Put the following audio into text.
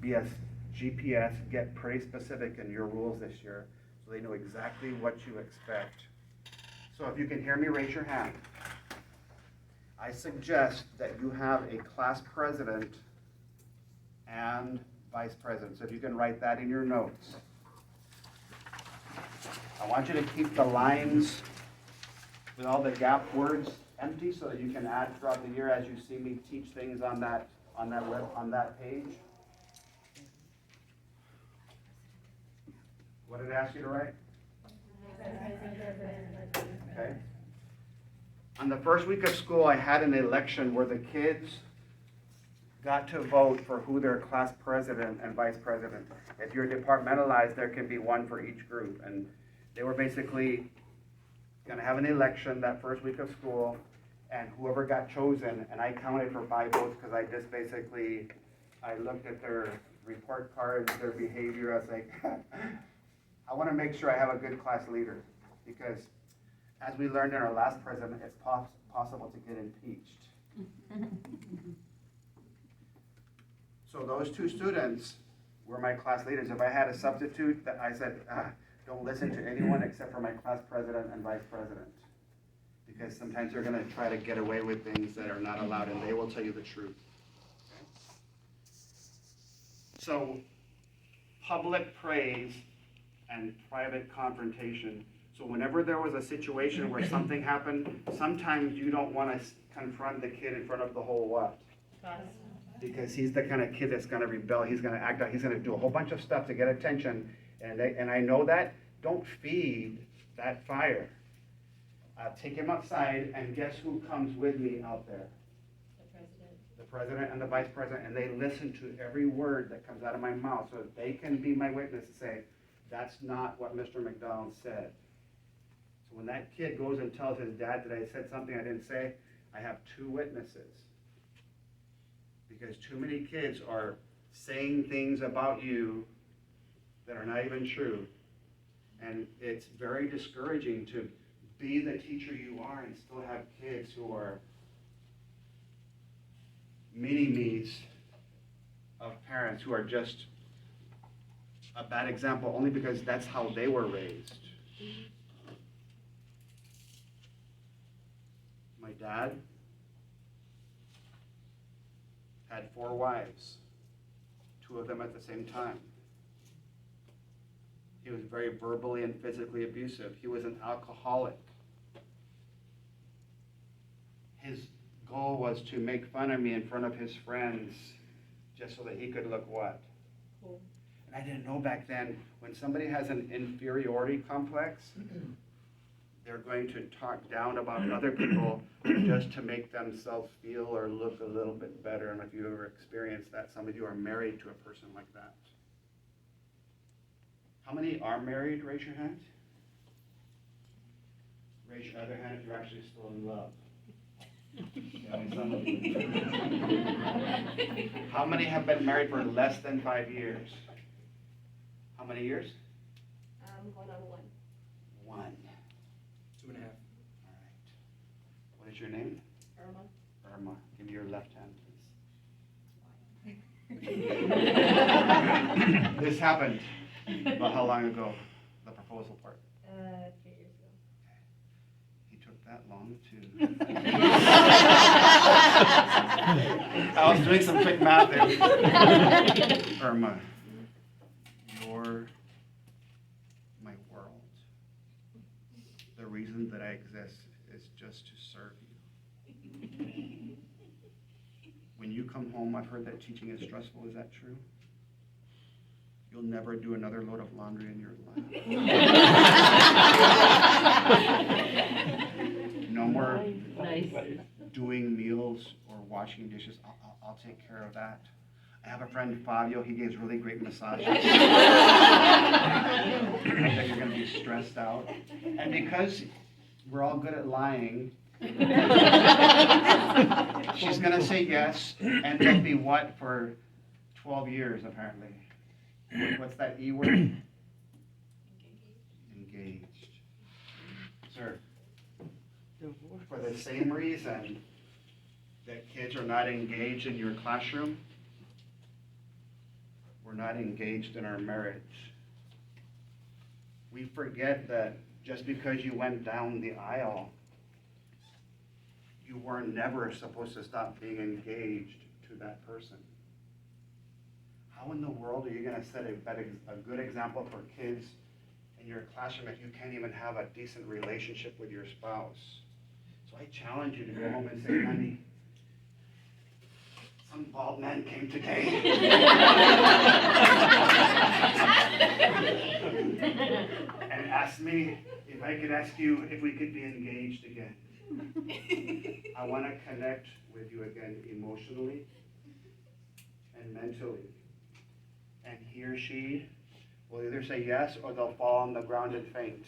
be a GPS, get pretty specific in your rules this year, so they know exactly what you expect. So if you can hear me, raise your hand. I suggest that you have a class president and vice president. So if you can write that in your notes. I want you to keep the lines with all the gap words empty so that you can add throughout the year as you see me teach things on that page. What did I ask you to write? Okay. On the first week of school, I had an election where the kids got to vote for who their class president and vice president. If you're departmentalized, there can be one for each group. And they were basically going to have an election that first week of school, and whoever got chosen, and I counted for 5 votes because I looked at their report cards, their behavior. I was like, I want to make sure I have a good class leader, because as we learned in our last president, it's possible to get impeached. So those 2 students were my class leaders. If I had a substitute, that I said, don't listen to anyone except for my class president and vice president. Because sometimes they're going to try to get away with things that are not allowed, and they will tell you the truth. Okay? So, public praise and private confrontation. So whenever there was a situation where something happened, sometimes you don't want to confront the kid in front of the whole what? Class. Because he's the kind of kid that's going to rebel. He's going to act out. He's going to do a whole bunch of stuff to get attention. And I know that. Don't feed that fire. Take him outside, and guess who comes with me out there? The president. The president and the vice president, and they listen to every word that comes out of my mouth so that they can be my witness and say, that's not what Mr. MacDonald said. So when that kid goes and tells his dad that I said something I didn't say, I have 2 witnesses. Because too many kids are saying things about you that are not even true. And it's very discouraging to be the teacher you are and still have kids who are mini-me's of parents who are just a bad example only because that's how they were raised. My dad had 4 wives, 2 of them at the same time. He was very verbally and physically abusive. He was an alcoholic. His goal was to make fun of me in front of his friends just so that he could look what? Cool. And I didn't know back then, when somebody has an inferiority complex, they're going to talk down about other people just to make themselves feel or look a little bit better. I don't know if you've ever experienced that. Some of you are married to a person like that. How many are married? Raise your hand. Raise your other hand if you're actually still in love. Yeah, some of you. How many have been married for less than 5 years? How many years? Going on 1. 1. 2.5. All right. What is your name? Irma. Irma. Give me your left hand, please. This happened. About how long ago? The proposal part? 3 years ago. He took that long to. I was doing some quick math there. Irma, you're my world. The reason that I exist is just to serve you. When you come home, I've heard that teaching is stressful. Is that true? You'll never do another load of laundry in your life. No more doing meals or washing dishes. I'll take care of that. I have a friend, Fabio. He gives really great massages. I bet you're going to be stressed out. And because we're all good at lying, she's going to say yes, and they'll be what for 12 years, apparently. What's that E word? Engaged. Sir, for the same reason that kids are not engaged in your classroom, we're not engaged in our marriage. We forget that just because you went down the aisle, you were never supposed to stop being engaged to that person. How in the world are you going to set a good example for kids in your classroom if you can't even have a decent relationship with your spouse? So I challenge you to go home and say, honey, some bald man came today. And asked me if I could ask you if we could be engaged again. I want to connect with you again emotionally and mentally. And he or she will either say yes or they'll fall on the ground and faint.